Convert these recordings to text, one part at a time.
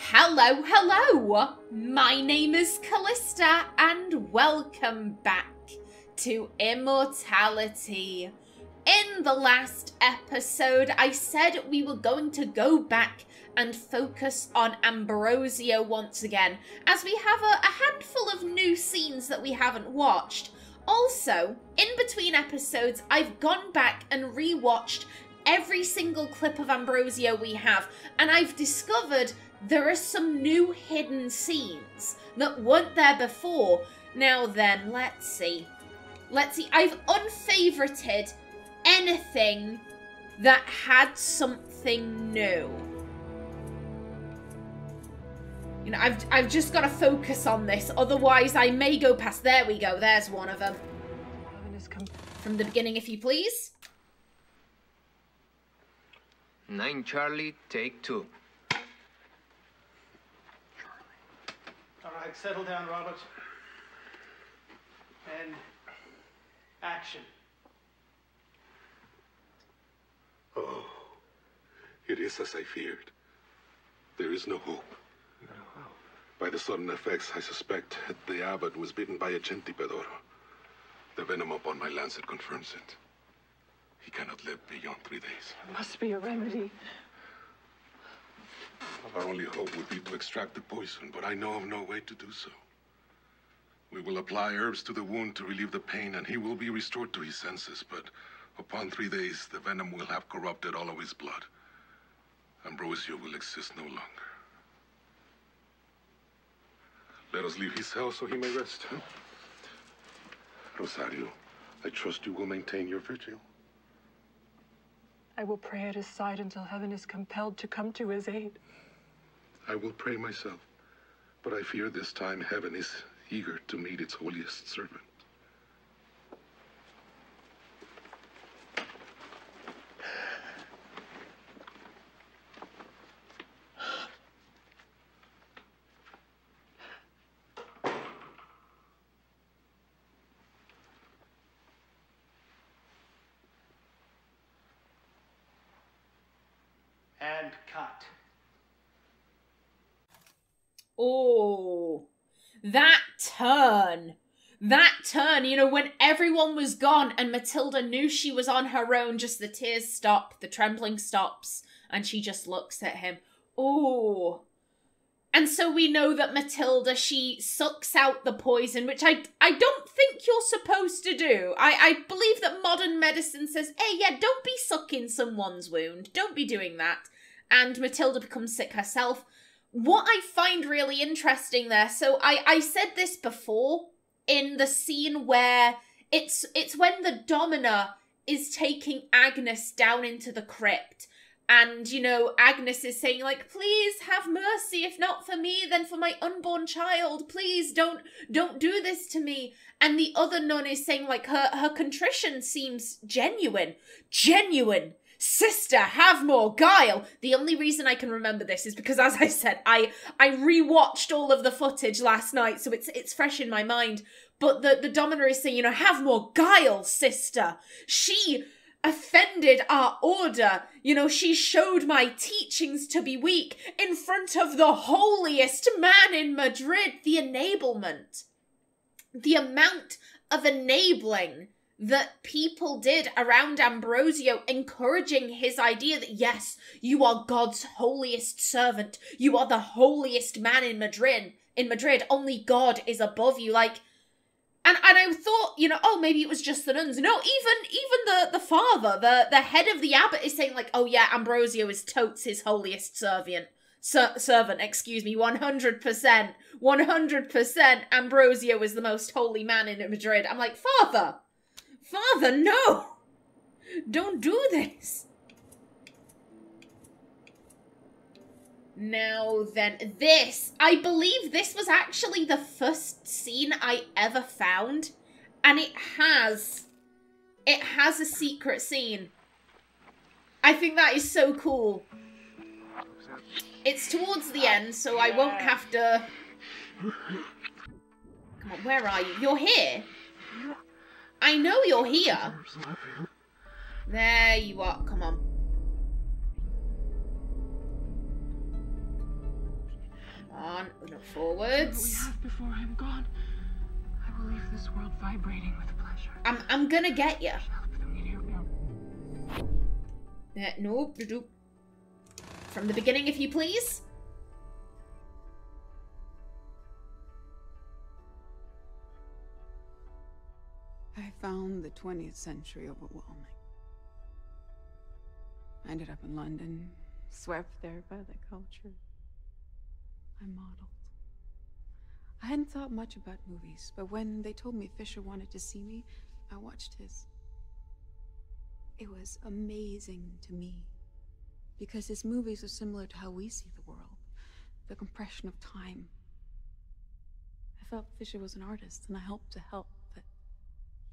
Hello, hello! My name is Callista and welcome back to Immortality. In the last episode, I said we were going to go back and focus on Ambrosio once again, as we have a handful of new scenes that we haven't watched. Also, in between episodes, I've gone back and rewatched every single clip of Ambrosio we have, and I've discovered there are some new hidden scenes that weren't there before. Now then, let's see. I've unfavorited anything that had something new. You know, I've just got to focus on this, otherwise I may go past. There we go, there's one of them. From the beginning, if you please. 9 Charlie, take 2. All right, settle down, Robert. And action. Oh, it is as I feared. There is no hope. No hope. By the sudden effects, I suspect the abbot was bitten by a centipedoro. The venom upon my lancet confirms it. He cannot live beyond 3 days. There must be a remedy. Our only hope would be to extract the poison, but I know of no way to do so. We will apply herbs to the wound to relieve the pain, and he will be restored to his senses, but upon 3 days, the venom will have corrupted all of his blood. Ambrosio will exist no longer. Let us leave his cell so he may rest. Huh? Rosario, I trust you will maintain your vigil. I will pray at his side until heaven is compelled to come to his aid. I will pray myself, but I fear this time heaven is eager to meet its holiest servant. And cut. Oh, that turn, you know, when everyone was gone and Matilda knew she was on her own, just the tears stop, the trembling stops, and she just looks at him. Oh, and so we know that Matilda, she sucks out the poison, which I don't think you're supposed to do. I believe that modern medicine says, hey, yeah, don't be sucking someone's wound. Don't be doing that. And Matilda becomes sick herself. What I find really interesting there, so I said this before in the scene where it's when the Domina is taking Agnes down into the crypt. And, you know, Agnes is saying, like, please have mercy, if not for me, then for my unborn child. Please don't do this to me. And the other nun is saying, like, her contrition seems genuine. Genuine. Sister, have more guile. The only reason I can remember this is because, as I said, I rewatched all of the footage last night, so it's fresh in my mind. But the Domina is saying, you know, have more guile, sister. She offended our order. You know, she showed my teachings to be weak in front of the holiest man in Madrid. The enablement. The amount of enabling that people did around Ambrosio, encouraging his idea that, yes, you are God's holiest servant. You are the holiest man in Madrid. Only God is above you. Like, and I thought, you know, oh, maybe it was just the nuns. No, even the father, the head of the abbot is saying, like, oh yeah, Ambrosio is totes his holiest servant, 100%. 100% Ambrosio is the most holy man in Madrid. I'm like, Father, no! Don't do this! Now then, I believe this was actually the first scene I ever found, and it has a secret scene. I think that is so cool. It's towards the end, so I won't have to... Come on, where are you? You're here? I know you're here. There you are, come on. on, look Whatever we forwards. have before I'm gone, I will leave this world vibrating with pleasure. I'm gonna get you. Nope. From the beginning, if you please. I found the 20th century overwhelming. I ended up in London, swept there by the culture I modeled. I hadn't thought much about movies, but when they told me Fisher wanted to see me, I watched his. It was amazing to me, because his movies are similar to how we see the world, the compression of time. I felt Fisher was an artist, and I hoped to help, but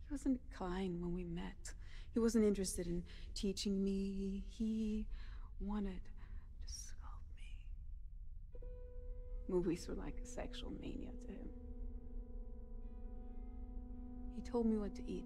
he wasn't kind when we met. He wasn't interested in teaching me. He wanted to sculpt me. Movies were like a sexual mania to him. He told me what to eat.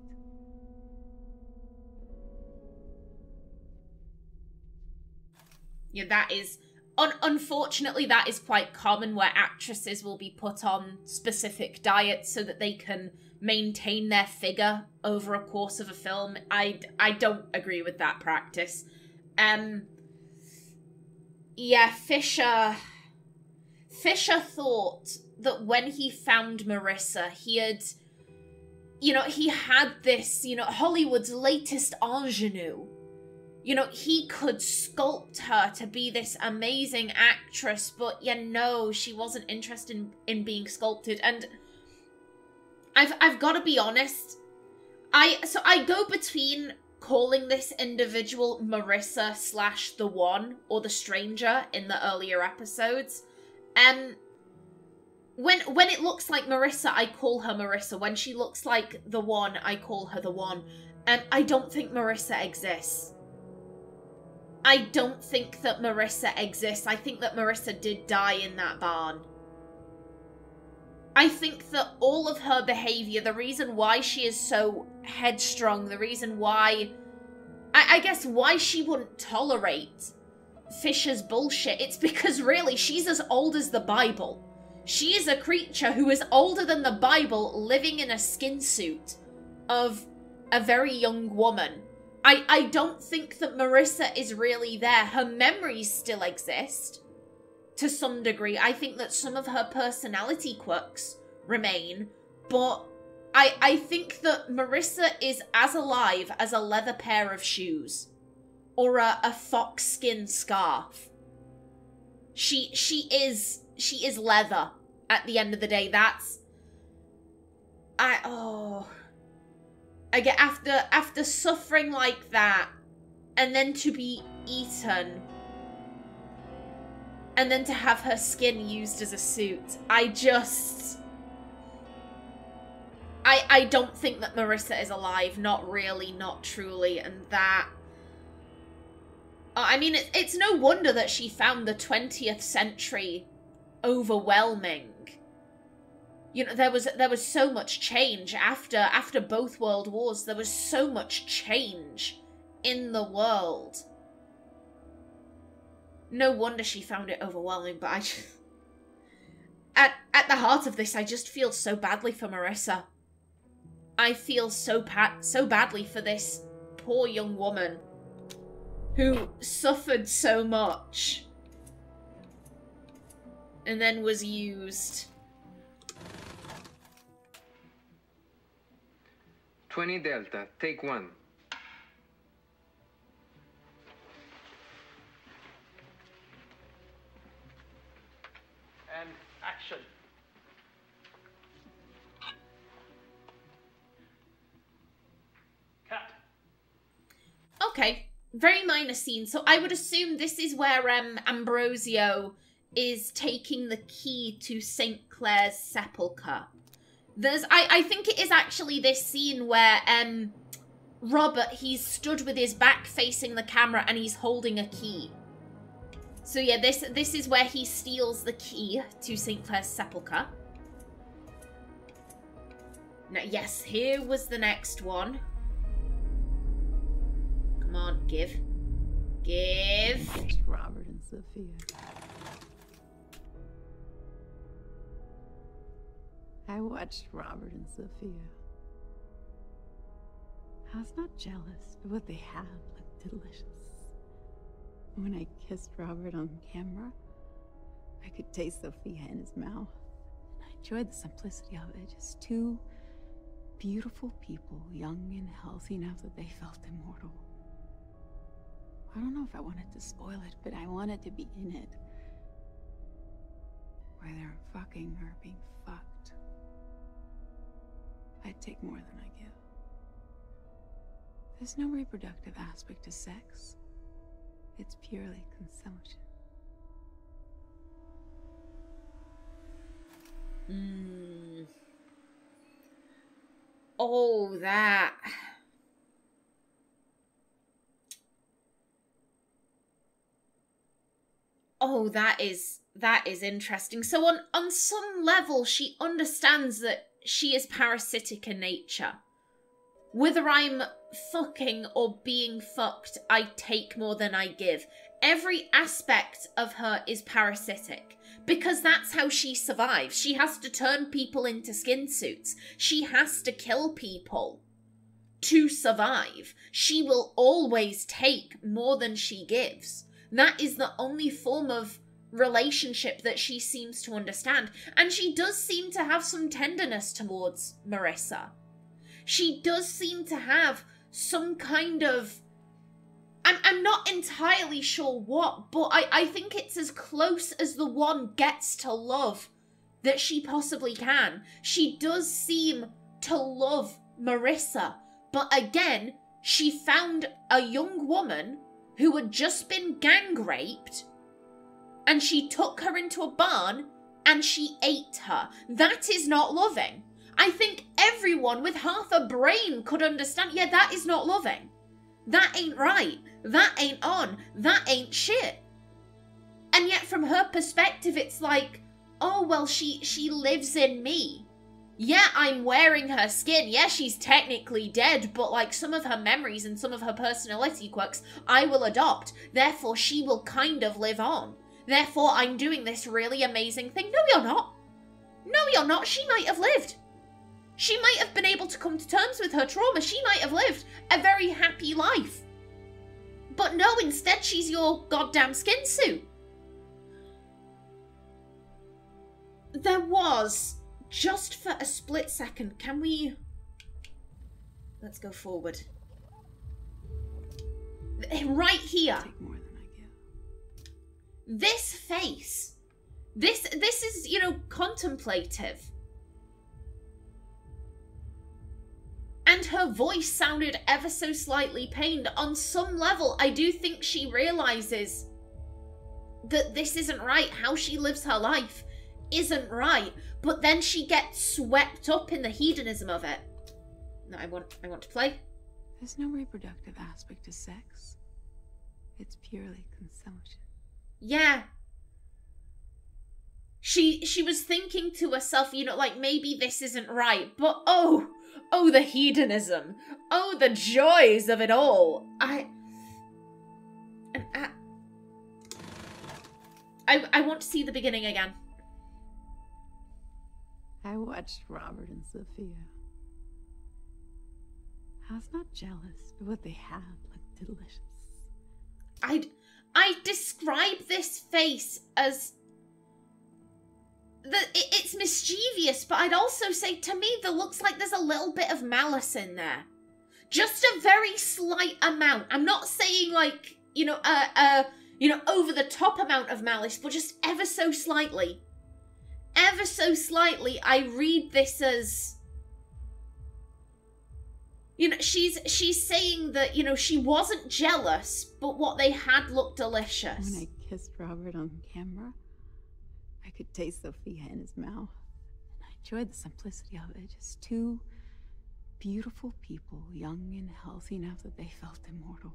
Yeah, that is... unfortunately, that is quite common, where actresses will be put on specific diets so that they can maintain their figure over a course of a film. I don't agree with that practice. Yeah, Fisher thought that when he found Marissa, he had, he had this, Hollywood's latest ingenue. He could sculpt her to be this amazing actress, but no, she wasn't interested in being sculpted. And I've got to be honest, I go between calling this individual Marissa / the One, or the Stranger in the earlier episodes. When it looks like Marissa, I call her Marissa. When she looks like the One, I call her the One. I don't think Marissa exists. I don't think that Marissa exists. I think that Marissa did die in that barn. I think that all of her behavior, the reason why she is so headstrong, the reason why... I guess why she wouldn't tolerate Fisher's bullshit, it's because really she's as old as the Bible. She is a creature who is older than the Bible, living in a skin suit of a very young woman. I don't think that Marissa is really there. Her memories still exist to some degree. I think that some of her personality quirks remain, but I think that Marissa is as alive as a leather pair of shoes or a fox skin scarf. She is leather at the end of the day. I get after suffering like that, and then to be eaten, and then to have her skin used as a suit. I don't think that Marissa is alive. Not really, not truly, and that... I mean, it's no wonder that she found the 20th century overwhelming. There was so much change after both world wars. There was so much change in the world. No wonder she found it overwhelming, but I just... At the heart of this, I just feel so badly for Marissa. I feel so badly for this poor young woman who suffered so much and then was used. 20 Delta, take 1. And action. Cut. Okay, very minor scene. So I would assume this is where Ambrosio is taking the key to St. Clair's sepulchre. I think it is actually this scene where Robert, he's stood with his back facing the camera and he's holding a key. So yeah, this is where he steals the key to St. Clair's sepulchre. Now, yes, here was the next one. Come on, give. Give. Robert and Sofia. I watched Robert and Sofia. I was not jealous, but what they had looked delicious. When I kissed Robert on camera, I could taste Sofia in his mouth. And I enjoyed the simplicity of it. Just two beautiful people, young and healthy enough that they felt immortal. I don't know if I wanted to spoil it, but I wanted to be in it. Where they're fucking or being fucked. I'd take more than I give. There's no reproductive aspect to sex. It's purely consumption. Oh, that. Oh, that is interesting. So on some level, she understands that she is parasitic in nature. Whether I'm fucking or being fucked, I take more than I give. Every aspect of her is parasitic. Because that's how she survives. She has to turn people into skin suits. She has to kill people to survive. She will always take more than she gives. That is the only form of relationship that she seems to understand. And she does seem to have some tenderness towards Marissa. She does seem to have some kind of... I'm not entirely sure what, but I think it's as close as the one gets to love that she possibly can. She does seem to love Marissa, but again, she found a young woman who had just been gang raped, and she took her into a barn, and she ate her. That is not loving. I think everyone with half a brain could understand, yeah, that is not loving. That ain't right. That ain't on. That ain't shit. And yet from her perspective, it's like, oh, well, she lives in me. Yeah, I'm wearing her skin. Yeah, she's technically dead, but like some of her memories and some of her personality quirks, I will adopt. Therefore, she will kind of live on. Therefore, I'm doing this really amazing thing. No, you're not. No, you're not. She might have lived. She might have been able to come to terms with her trauma. She might have lived a very happy life. But no, instead she's your goddamn skin suit. There was, just for a split second, can we... Let's go forward. Right here. Take more than I give. This face. This is, you know, contemplative. And her voice sounded ever so slightly pained. On some level, I do think she realizes that this isn't right. How she lives her life isn't right. But then she gets swept up in the hedonism of it. No, I want to play. There's no reproductive aspect to sex. It's purely consumption. Yeah. She was thinking to herself, you know, like, maybe this isn't right. But oh, the hedonism. Oh, the joys of it all. I want to see the beginning again. I watched Robert and Sofia. I was not jealous, but what they had looked delicious. I describe this face as... It's mischievous, but I'd also say, to me, there looks like there's a little bit of malice in there. Just a very slight amount. I'm not saying, like, you know, over the top amount of malice, but just ever so slightly. Ever so slightly, I read this as... You know, she's saying that, you know, she wasn't jealous, but what they had looked delicious. When I kissed Robert on camera, I could taste Sofia in his mouth. And I enjoyed the simplicity of it. Just two beautiful people, young and healthy enough that they felt immortal.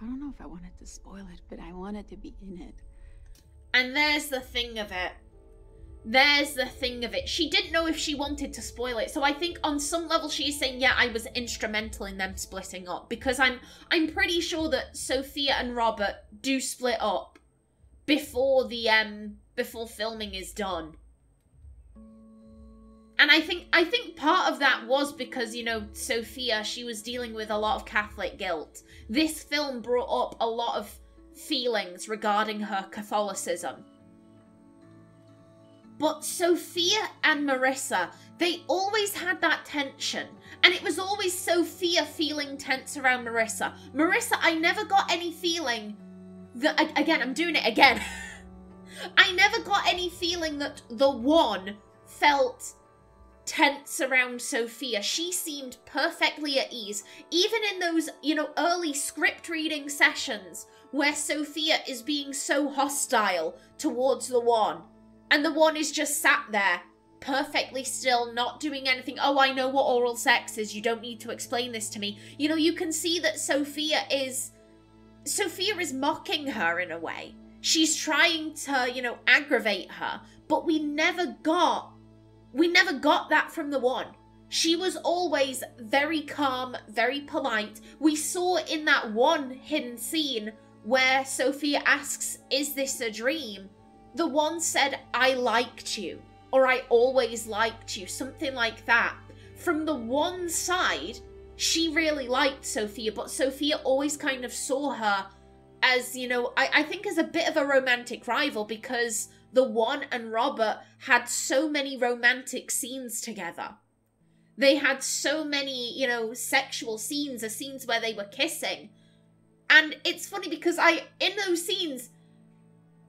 I don't know if I wanted to spoil it, but I wanted to be in it. And there's the thing of it. There's the thing of it. She didn't know if she wanted to spoil it. So I think on some level she's saying, yeah, I was instrumental in them splitting up. Because I'm pretty sure that Sofia and Robert do split up before the before filming is done. And I think part of that was because, you know, Sofia, she was dealing with a lot of Catholic guilt. This film brought up a lot of feelings regarding her Catholicism. But Sofia and Marissa, they always had that tension. And it was always Sofia feeling tense around Marissa. Marissa, I never got any feeling that, again, I'm doing it again. I never got any feeling that the one felt tense around Sofia. She seemed perfectly at ease. Even in those, you know, early script reading sessions where Sofia is being so hostile towards the one. And the one is just sat there, perfectly still, not doing anything. Oh, I know what oral sex is. You don't need to explain this to me. You know, you can see that Sofia is mocking her in a way. She's trying to, you know, aggravate her. But we never got that from the one. She was always very calm, very polite. We saw in that one hidden scene where Sofia asks, "Is this a dream?" The one said, "I liked you," or "I always liked you," something like that. From the one side, she really liked Sofia, but Sofia always kind of saw her as, you know, I think as a bit of a romantic rival, because the one and Robert had so many romantic scenes together. They had so many, you know, sexual scenes, or scenes where they were kissing. And it's funny because in those scenes,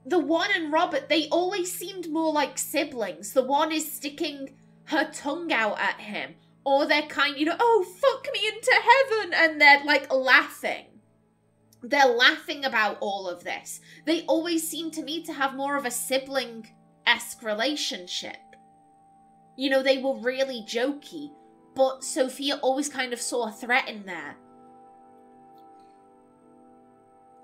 the one and Robert, they always seemed more like siblings. The one is sticking her tongue out at him, or they're kind, you know, "Oh, fuck me into heaven," and they're like laughing. They're laughing about all of this. They always seem to me to have more of a sibling-esque relationship. You know, they were really jokey, but Sofia always kind of saw a threat in there.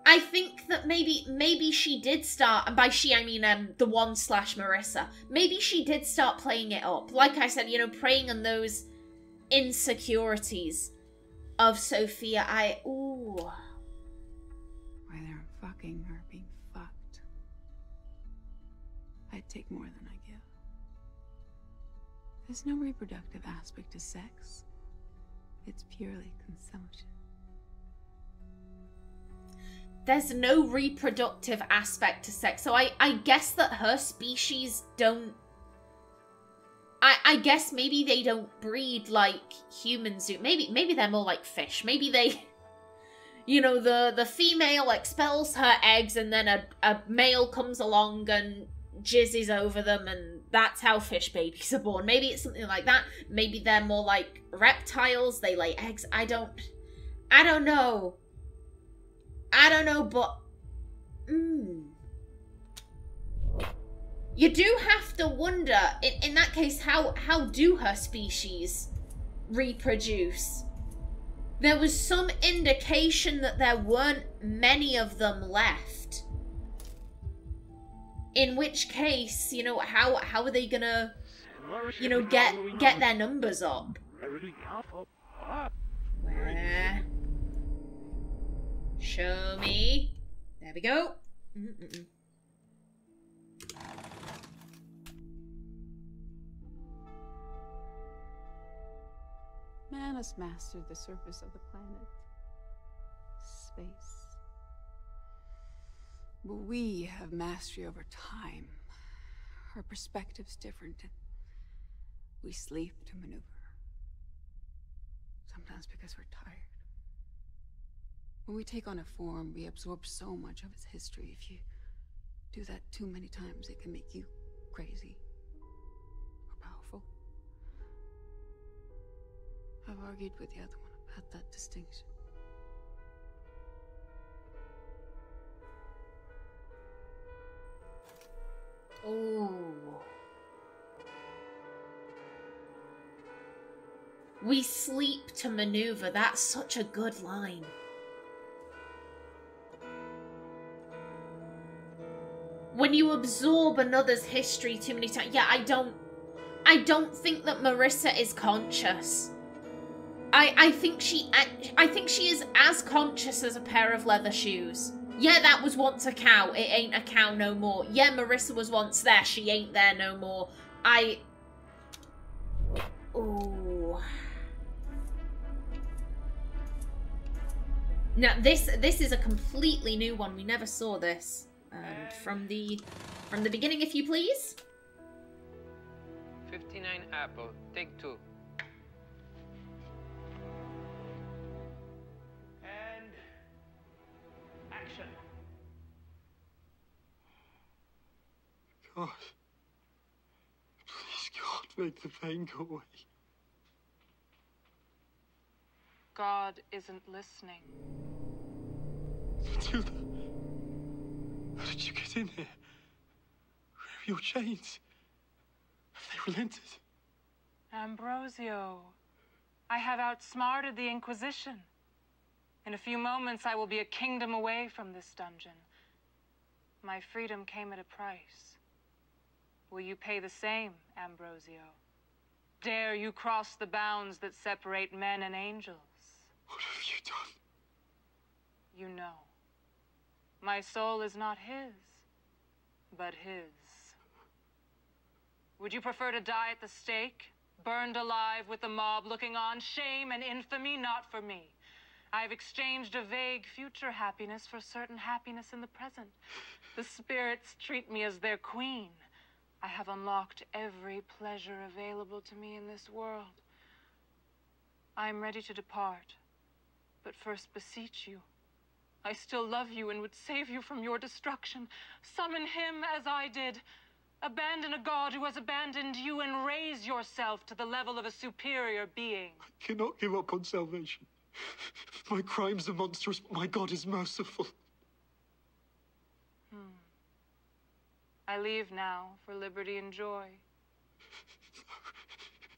I think that maybe she did start, and by she I mean the one / Marissa. Maybe she did start playing it up. Like I said, you know, preying on those insecurities of Sofia. Whether I'm fucking or being fucked, I'd take more than I give. There's no reproductive aspect to sex. It's purely consumption. There's no reproductive aspect to sex. So I guess that her species don't... I guess maybe they don't breed like humans do. Maybe they're more like fish. Maybe they... You know, the female expels her eggs and then a male comes along and jizzes over them, and that's how fish babies are born. Maybe it's something like that. Maybe they're more like reptiles. They lay eggs. I don't know. But you do have to wonder, in that case, how do her species reproduce? There was some indication that there weren't many of them left. In which case, you know, how are they gonna, you know, get their numbers up? Where? Show me. There we go. Man has mastered the surface of the planet. Space. But we have mastery over time. Our perspective's different, and we sleep to maneuver. Sometimes because we're tired. When we take on a form, we absorb so much of its history. If you do that too many times, it can make you crazy or powerful. I've argued with the other one about that distinction. Oh. We sleep to maneuver. That's such a good line. When you absorb another's history too many times, yeah, I don't think that Marissa is conscious. I think she is as conscious as a pair of leather shoes. Yeah, that was once a cow. It ain't a cow no more. Yeah, Marissa was once there. She ain't there no more. Oh. Now this is a completely new one. We never saw this from the beginning, if you please. 59 apple. Take 2. And action. God. Please, God, make the pain go away. God isn't listening. Matilda, how did you get in here? Where are your chains? Have they relented? Ambrosio, I have outsmarted the Inquisition. In a few moments, I will be a kingdom away from this dungeon. My freedom came at a price. Will you pay the same, Ambrosio? Dare you cross the bounds that separate men and angels? What have you done? You know, my soul is not his, but his. Would you prefer to die at the stake, burned alive with the mob looking on? Shame and infamy, not for me. I've exchanged a vague future happiness for certain happiness in the present. The spirits treat me as their queen. I have unlocked every pleasure available to me in this world. I am ready to depart, but first beseech you. I still love you and would save you from your destruction. Summon him as I did. Abandon a god who has abandoned you and raise yourself to the level of a superior being. I cannot give up on salvation. My crimes are monstrous, but my God is merciful. I leave now for liberty and joy.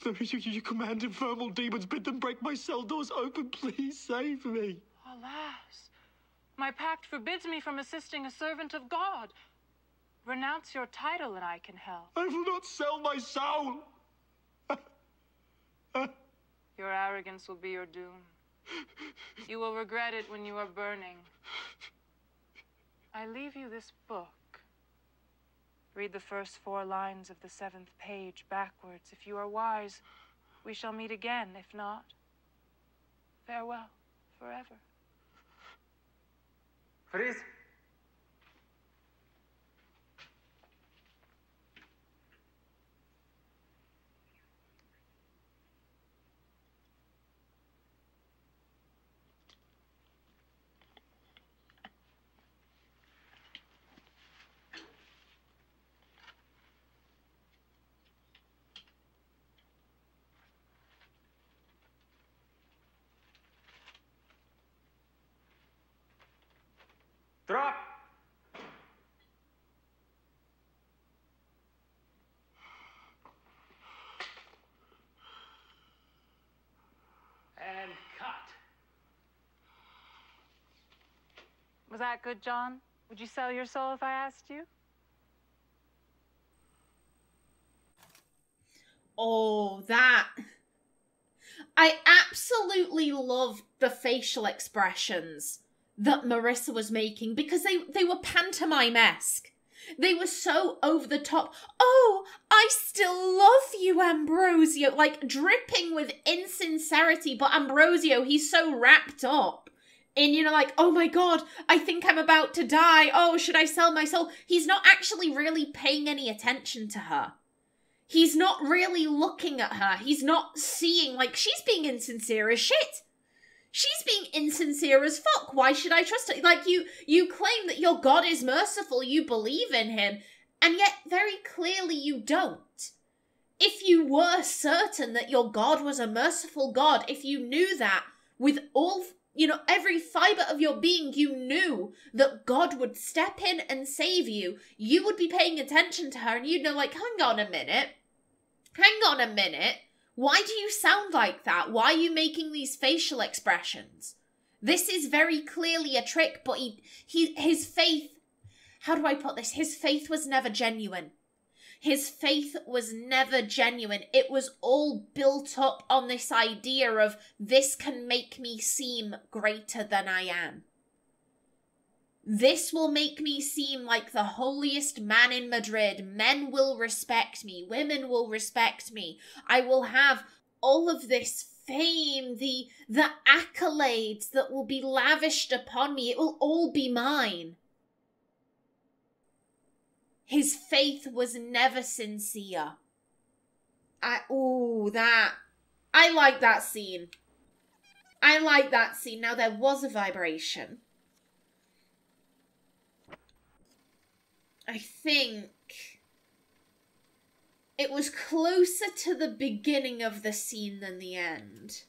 No, you command infernal demons, bid them break my cell doors open. Please save me. Alas, my pact forbids me from assisting a servant of God. Renounce your title and I can help. I will not sell my soul. Your arrogance will be your doom. You will regret it when you are burning. I leave you this book. Read the first 4 lines of the 7th page backwards. If you are wise, we shall meet again. If not, farewell forever. Freeze. Drop! And cut. Was that good, John? Would you sell your soul if I asked you? Oh, that. I absolutely loved the facial expressions that Marissa was making because they were pantomime-esque. They were so over the top. Oh, I still love you, Ambrosio. Like, dripping with insincerity. But Ambrosio, he's so wrapped up in, you know, like, oh my God, I think I'm about to die. Oh, should I sell my soul? He's not actually really paying any attention to her. He's not really looking at her. He's not seeing, like, she's being insincere as shit. She's being insincere as fuck. Why should I trust her? Like, you claim that your God is merciful, you believe in him, and yet very clearly you don't. If you were certain that your God was a merciful God, if you knew that with all, you know, every fiber of your being, you knew that God would step in and save you, you would be paying attention to her and you'd know, like, hang on a minute. Why do you sound like that? Why are you making these facial expressions? This is very clearly a trick, but his faith, how do I put this? His faith was never genuine. His faith was never genuine. It was all built up on this idea of this can make me seem greater than I am. This will make me seem like the holiest man in Madrid. Men will respect me. Women will respect me. I will have all of this fame, the accolades that will be lavished upon me, it will all be mine. His faith was never sincere. I like that scene. I like that scene. Now, there was a vibration. I think it was closer to the beginning of the scene than the end.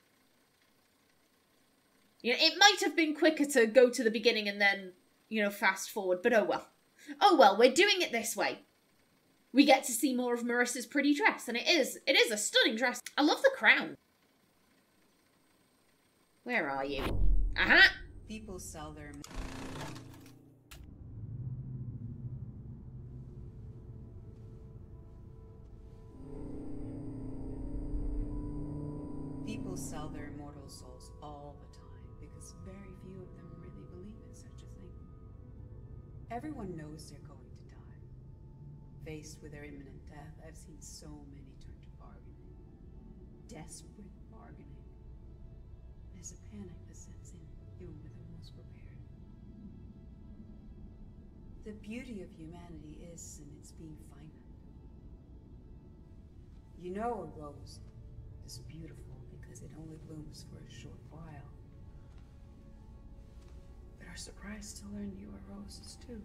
You know, it might have been quicker to go to the beginning and then, you know, fast forward, but oh well. Oh well, we're doing it this way. We get to see more of Marissa's pretty dress, and it is a stunning dress. I love the crown. Where are you? Aha! People sell their... People sell their immortal souls all the time because very few of them really believe in such a thing. Everyone knows they're going to die. Faced with their imminent death, I've seen so many turn to bargaining. Desperate bargaining. There's a panic that sets in, even with the most prepared. The beauty of humanity is in its being finite. You know a rose is beautiful because it only blooms for a short while. But are surprised to learn you are roses too.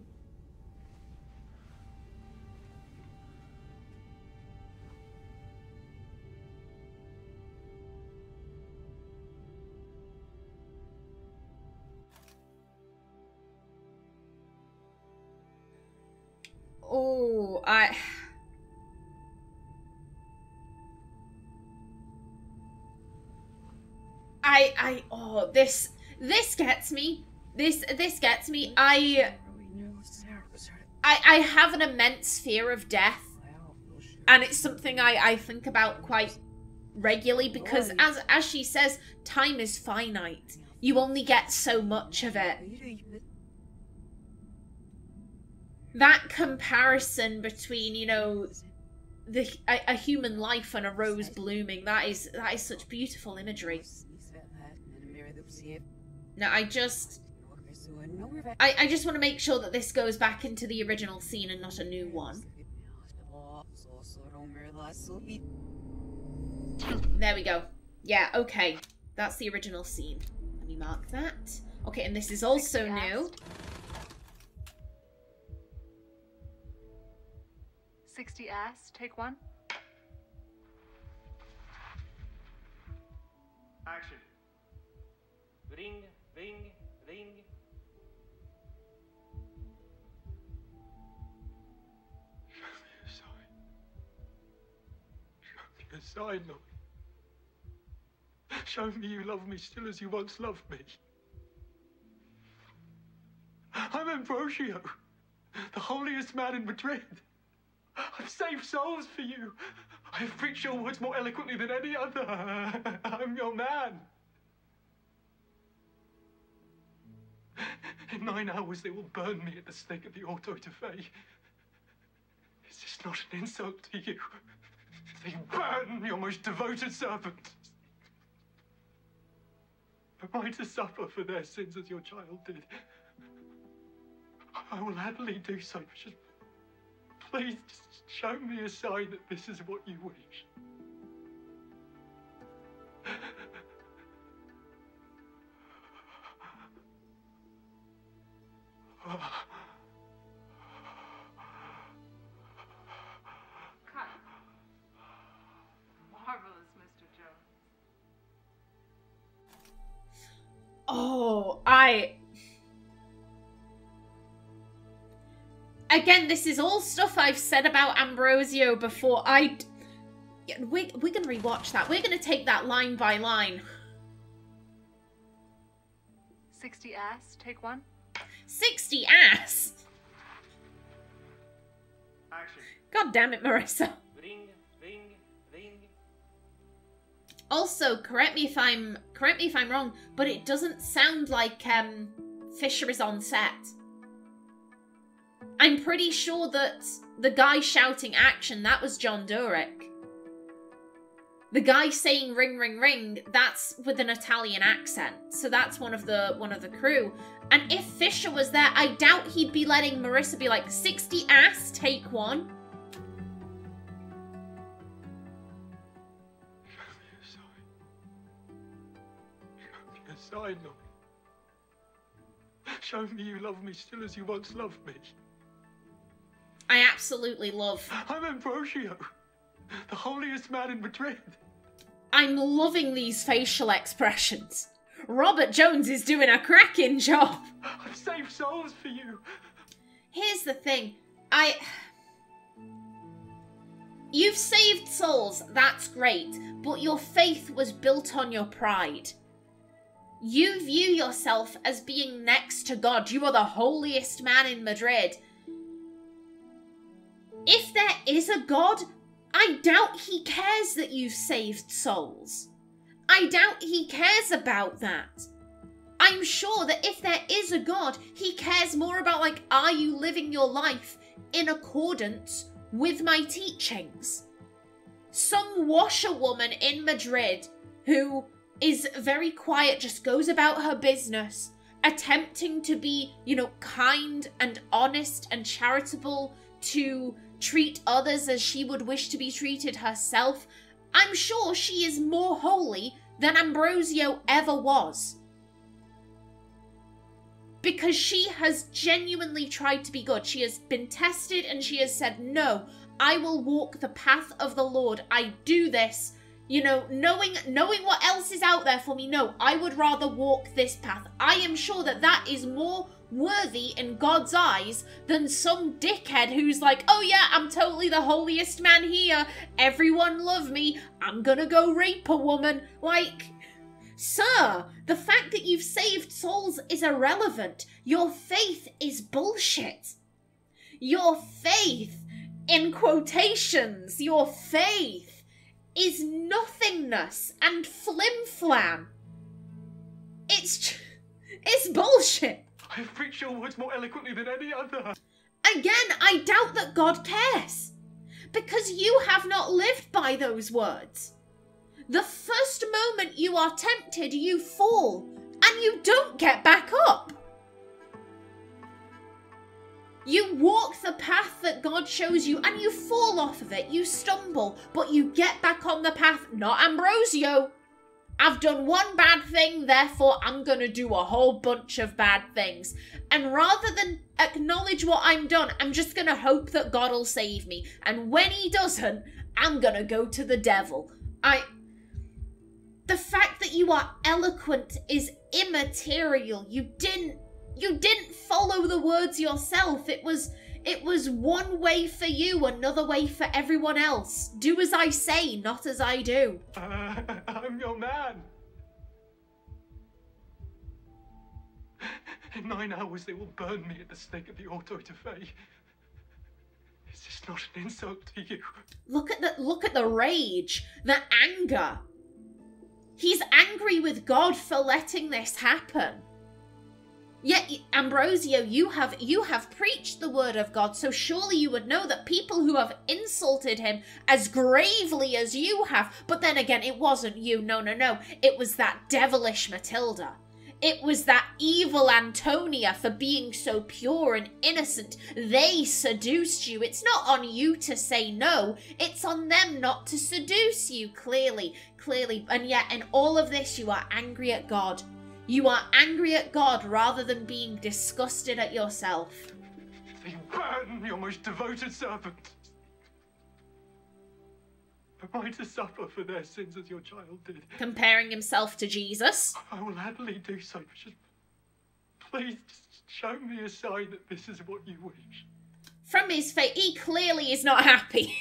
Oh, oh, this gets me. This gets me. I have an immense fear of death, and it's something I think about quite regularly because, as she says, time is finite. You only get so much of it. That comparison between, you know, a human life and a rose blooming, that is such beautiful imagery. Now, I just want to make sure that this goes back into the original scene and not a new one. There we go. Yeah, okay. That's the original scene. Let me mark that. Okay, and this is also new. 60 ass, take one. Action. Ring, ring, ring. Show me a sign. Show me a sign, Lord. Show me you love me still as you once loved me. I'm Ambrosio, the holiest man in Madrid. I've saved souls for you. I have preached your words more eloquently than any other. I'm your man. In 9 hours, they will burn me at the stake of the auto de fe. Is this not an insult to you? They burn your most devoted servant. Am I to suffer for their sins as your child did? I will happily do so, but just please just show me a sign that this is what you wish. Cut. Marvelous, Mr. Jones. Oh, again, this is all stuff I've said about Ambrosio before. We're going to rewatch that. We're going to take that line by line. 60 ass, take one. 60 ass? Action. God damn it, Marissa. Ring, ring, ring. Also, correct me if I'm wrong, but it doesn't sound like Fisher is on set. I'm pretty sure that the guy shouting action, that was John Durick. The guy saying ring, ring, ring, that's with an Italian accent. So that's one of the crew. And if Fisher was there, I doubt he'd be letting Marissa be like, 60 ass, take one. Show me a sign, Lord. Show me you love me still as you once loved me. I absolutely love... I'm Ambrosio, the holiest man in Madrid. I'm loving these facial expressions. Robert Jones is doing a cracking job. I've saved souls for you. Here's the thing. You've saved souls, that's great, but your faith was built on your pride. You view yourself as being next to God. You are the holiest man in Madrid. If there is a God, I doubt he cares that you've saved souls. I doubt he cares about that. I'm sure that if there is a God, he cares more about, like, are you living your life in accordance with my teachings? Some washerwoman in Madrid who is very quiet, just goes about her business, attempting to be, you know, kind and honest and charitable, to treat others as she would wish to be treated herself. I'm sure she is more holy than Ambrosio ever was. Because she has genuinely tried to be good. She has been tested and she has said, no, I will walk the path of the Lord. I do this, you know, knowing what else is out there for me. No, I would rather walk this path. I am sure that that is more worthy in God's eyes than some dickhead who's like, oh yeah, I'm totally the holiest man here, everyone love me, I'm gonna go rape a woman. Like, sir, the fact that you've saved souls is irrelevant. Your faith is bullshit. Your faith, in quotations, your faith is nothingness and flim-flam. It's bullshit. I have preached your words more eloquently than any other. Again, I doubt that God cares. Because you have not lived by those words. The first moment you are tempted, you fall. And you don't get back up. You walk the path that God shows you and you fall off of it. You stumble, but you get back on the path. Not Ambrosio. I've done one bad thing, therefore I'm going to do a whole bunch of bad things. And rather than acknowledge what I'm done, I'm just going to hope that God will save me. And when he doesn't, I'm going to go to the devil. The fact that you are eloquent is immaterial. You didn't follow the words yourself. It was one way for you, another way for everyone else. Do as I say, not as I do. I'm your man. In 9 hours they will burn me at the stake of the Auto de Fe. Is this not an insult to you? Look at the rage, the anger. He's angry with God for letting this happen. Yet, Ambrosio, you have preached the word of God, so surely you would know that people who have insulted him as gravely as you have, but then again, it wasn't you, no, it was that devilish Matilda. It was that evil Antonia for being so pure and innocent. They seduced you. It's not on you to say no. It's on them not to seduce you, clearly. And yet, in all of this, you are angry at God. You are angry at God rather than being disgusted at yourself. They burn your most devoted servant. Am I to suffer for their sins as your child did? Comparing himself to Jesus. I will happily do so, but just please just show me a sign that this is what you wish. From his face, he clearly is not happy.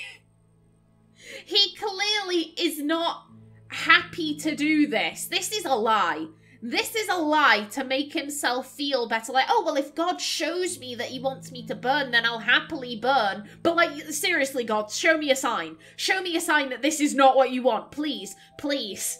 He clearly is not happy to do this. This is a lie. This is a lie to make himself feel better. Like, oh, well, if God shows me that he wants me to burn, then I'll happily burn. But, like, seriously, God, show me a sign. Show me a sign that this is not what you want. Please. Please.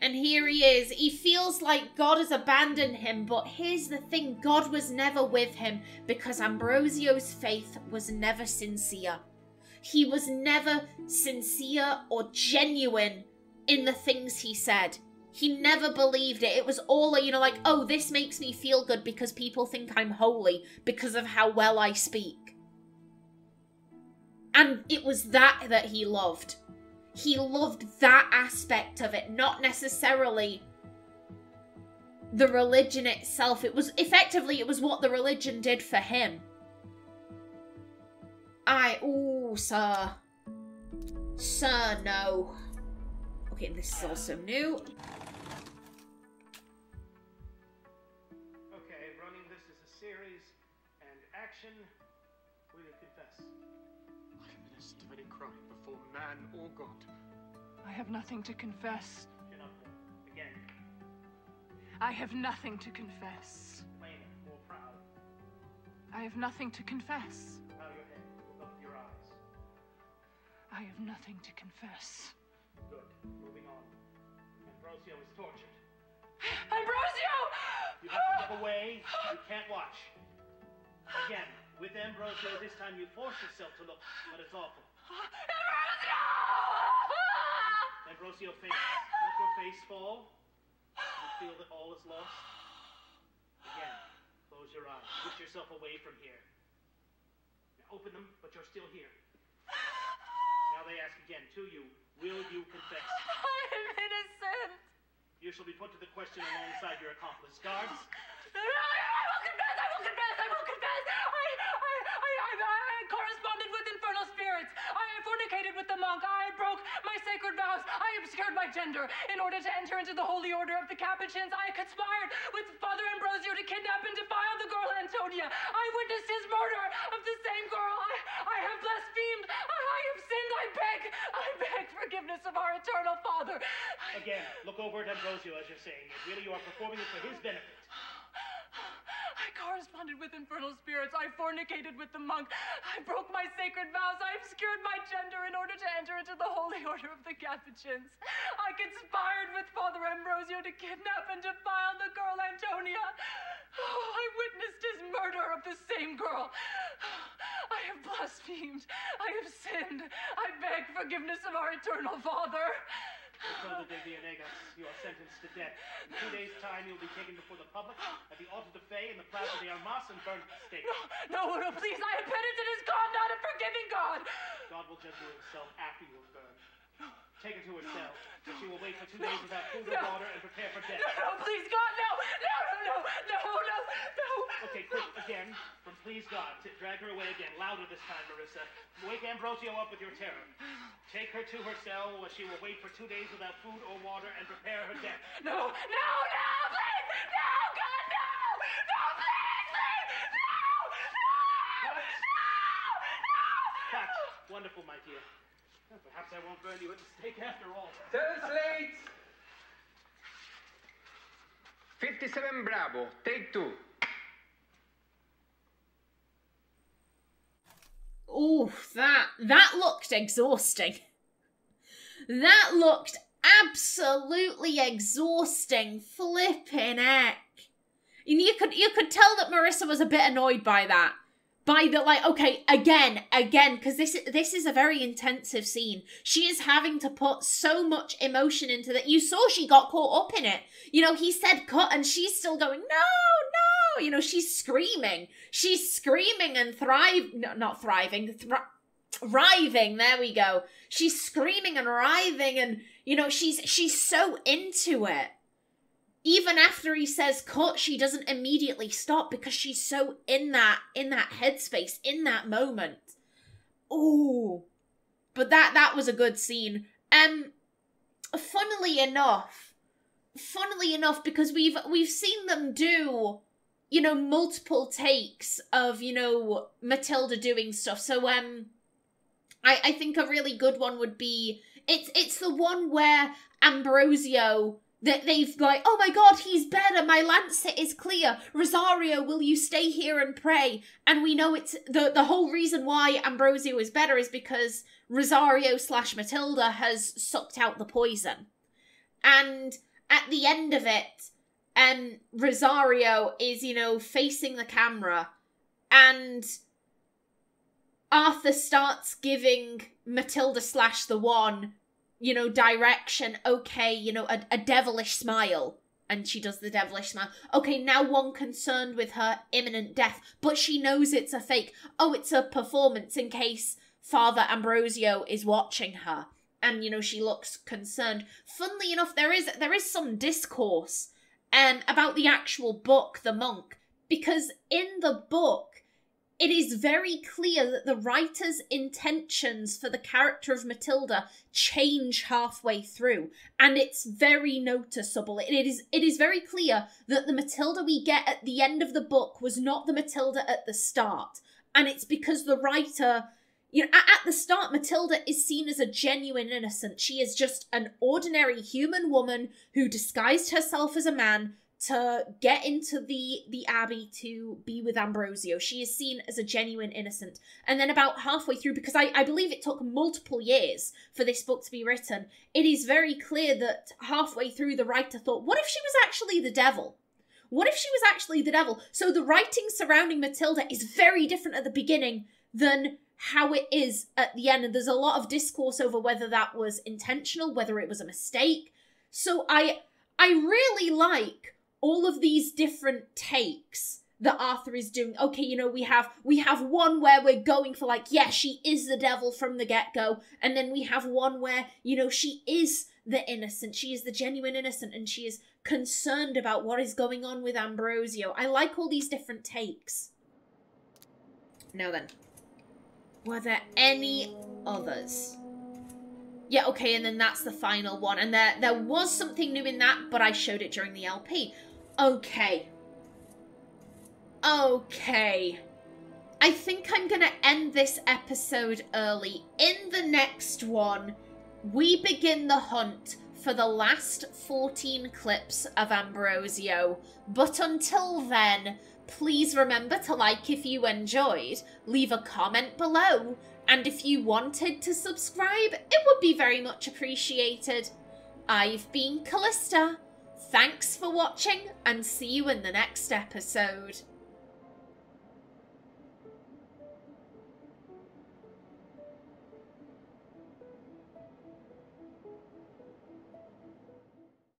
And here he is. He feels like God has abandoned him, but here's the thing. God was never with him because Ambrosio's faith was never sincere. He was never sincere or genuine in the things he said. He never believed it. It was all, you know, like, oh, this makes me feel good because people think I'm holy because of how well I speak. And it was that he loved. He loved that aspect of it, not necessarily the religion itself. It was, effectively, it was what the religion did for him. Ooh, sir. Sir, no. Okay, this is also new. Okay, running this as a series, and action, will you confess? I am innocent of any crime before man or God. I have nothing to confess. Chin up, again. I have nothing to confess. Plainer, more proud. I have nothing to confess. Bow your head, look up with your eyes. I have nothing to confess. Good, moving on. Ambrosio is tortured. Ambrosio! You have to look away, you can't watch. Again, with Ambrosio, this time you force yourself to look, but it's awful. Ambrosio! Ambrosio faints. Let your face fall. You feel that all is lost. Again, close your eyes. Push yourself away from here. Now open them, but you're still here. Now they ask again to you, will you confess? I am innocent. You shall be put to the question alongside your accomplice. Guards, I will confess! I will confess! I will confess! I corresponded with infernal spirits. I fornicated with the monk. I broke my sacred vows. I obscured my gender in order to enter into the holy order of the Capuchins. I conspired with Father Ambrosio to kidnap and defile the girl Antonia. I witnessed his murder of the same girl. I have blasphemed. I have sinned. I beg forgiveness of our eternal Father. again, look over at Ambrosio as you're saying it. Really, you are performing it for his benefit. I corresponded with infernal spirits. I fornicated with the monk. I broke my sacred vows. I obscured my gender in order to enter into the holy order of the Capuchins. I conspired with Father Ambrosio to kidnap and defile the girl Antonia. Oh, I witnessed his murder of the same girl. I have blasphemed. I have sinned. I beg forgiveness of our eternal Father. Brother de Villegas, you are sentenced to death. In 2 days' time, you'll be taken before the public at the Altar de Fe in the Plaza de Armas and burned at the stake. No, please, I have penitent as God, not a forgiving God. God will judge you himself after you have burned. Take her to her cell, and she will wait for 2 days without food or water and prepare for death. No, please, God, no. Okay, quick, again, from please God. Drag her away again, louder this time, Marissa. Wake Ambrosio up with your terror. Take her to her cell, where she will wait for 2 days without food or water and prepare her death. No, please! No, God, no! No, please! No! Cut! Wonderful, my dear. Well, perhaps I won't burn you at the stake after all. Translate! 57 Bravo, take 2. Oh, that looked exhausting. That looked absolutely exhausting. Flipping heck. And you could tell that Marissa was a bit annoyed by that. By the, like, okay, again, because this is a very intensive scene. She is having to put so much emotion into that. You saw she got caught up in it. You know, he said cut and she's still going, no. You know, she's screaming. She's screaming and writhing. There we go. She's screaming and writhing and, you know, she's so into it. Even after he says cut, she doesn't immediately stop because she's so in that headspace, in that moment. Ooh. But that was a good scene. Funnily enough, because we've seen them do, you know, multiple takes of, you know, Matilda doing stuff. So I think a really good one would be it's the one where Ambrosio, that they've like, oh my god, he's better, my lancet is clear, Rosario, will you stay here and pray? And we know it's the whole reason why Ambrosio is better is because Rosario / Matilda has sucked out the poison. And at the end of it, Rosario is, you know, facing the camera, and Arthur starts giving Matilda / the One, you know, direction. Okay, you know, a devilish smile. And she does the devilish smile. Okay, now one concerned with her imminent death, but she knows it's a fake. Oh, it's a performance in case Father Ambrosio is watching her. And, you know, she looks concerned. Funnily enough, there is some discourse about the actual book, The Monk, because in the book, it is very clear that the writer's intentions for the character of Matilda change halfway through, and it's very noticeable. It is very clear that the Matilda we get at the end of the book was not the Matilda at the start, and it's because the writer, you know, at the start, Matilda is seen as a genuine innocent. She is just an ordinary human woman who disguised herself as a man to get into the abbey to be with Ambrosio. She is seen as a genuine innocent. And then about halfway through, because I believe it took multiple years for this book to be written, it is very clear that halfway through the writer thought, what if she was actually the devil? What if she was actually the devil? So the writing surrounding Matilda is very different at the beginning than how it is at the end. And there's a lot of discourse over whether that was intentional, whether it was a mistake. So I really like all of these different takes that Arthur is doing. Okay, you know, we have one where we're going for like, yeah, she is the devil from the get-go. And then we have one where, you know, she is the innocent. She is the genuine innocent, and she is concerned about what is going on with Ambrosio. I like all these different takes. Now then, were there any others? Yeah, okay, and then that's the final one. And there was something new in that, but I showed it during the LP. Okay. I think I'm going to end this episode early. In the next one, we begin the hunt for the last 14 clips of Ambrosio. But until then, please remember to like if you enjoyed, leave a comment below, and if you wanted to subscribe, it would be very much appreciated. I've been Kallista. Thanks for watching, and see you in the next episode.